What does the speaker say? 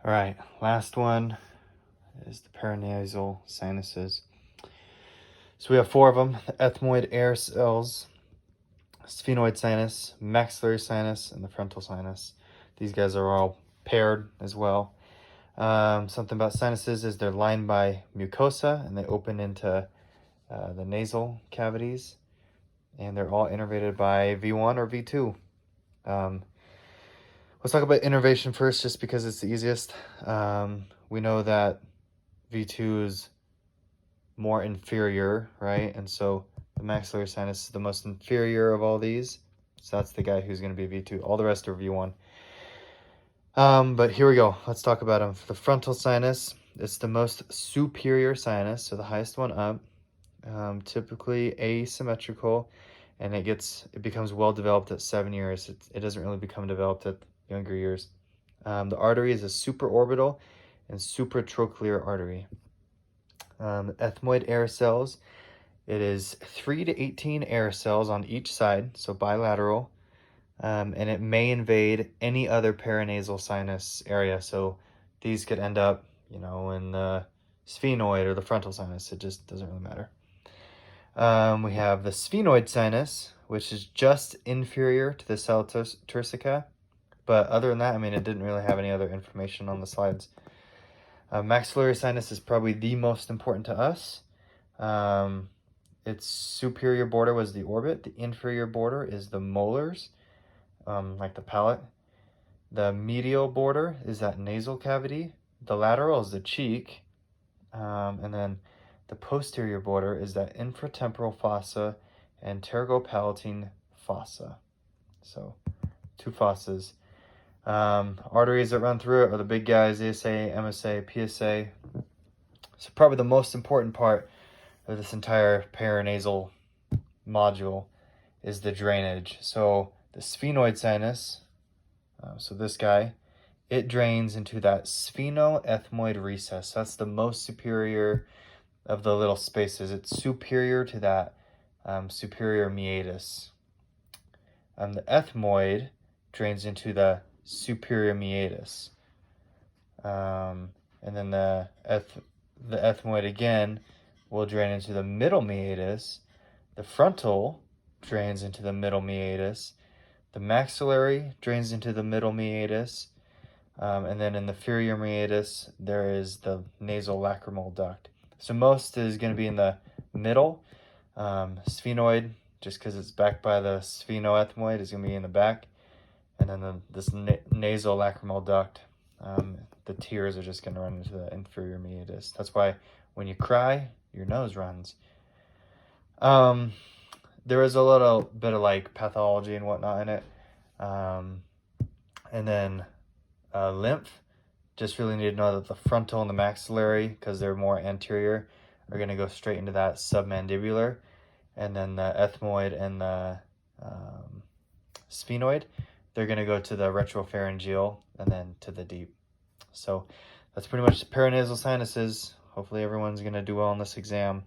All right, last one is the paranasal sinuses. So we have four of them: the ethmoid air cells, sphenoid sinus, maxillary sinus, and the frontal sinus. These guys are all paired as well. Something about sinuses is they're lined by mucosa and they open into the nasal cavities, and they're all innervated by V1 or V2. Let's talk about innervation first, just because it's the easiest. We know that V2 is more inferior, right? And so the maxillary sinus is the most inferior of all these. So that's the guy who's going to be V2. All the rest are V1. But here we go. Let's talk about them. For the frontal sinus, it's the most superior sinus, so the highest one up. Typically asymmetrical, and it becomes well developed at 7 years. It doesn't really become developed at younger years. The artery is a supraorbital and supratrochlear artery. Ethmoid air cells, it is 3 to 18 air cells on each side, so bilateral, and it may invade any other paranasal sinus area. So these could end up, in the sphenoid or the frontal sinus. It just doesn't really matter. We have the sphenoid sinus, which is just inferior to the sella turcica. But other than that, it didn't really have any other information on the slides. Maxillary sinus is probably the most important to us. Its superior border was the orbit. The inferior border is the molars, like the palate. The medial border is that nasal cavity. The lateral is the cheek. And then the posterior border is that infratemporal fossa and pterygopalatine fossa. So 2 fossas. Arteries that run through it are the big guys: ASA, MSA, PSA. So probably the most important part of this entire paranasal module is the drainage. So the sphenoid sinus, so this guy, it drains into that sphenoethmoid recess. That's the most superior of the little spaces. It's superior to that superior meatus. The ethmoid drains into the superior meatus. And then the ethmoid again will drain into the middle meatus. The frontal drains into the middle meatus. The maxillary drains into the middle meatus. And then in the inferior meatus, there is the nasal lacrimal duct. So most is going to be in the middle. Sphenoid, just because it's backed by the sphenoethmoid, is going to be in the back. And then this nasal lacrimal duct, the tears are just going to run into the inferior meatus. That's why when you cry, your nose runs. There is a little bit of pathology and whatnot in it. And then lymph, just really need to know that the frontal and the maxillary, because they're more anterior, are going to go straight into that submandibular. And then the ethmoid and the sphenoid, they're going to go to the retropharyngeal and then to the deep. So that's pretty much paranasal sinuses. Hopefully everyone's going to do well on this exam.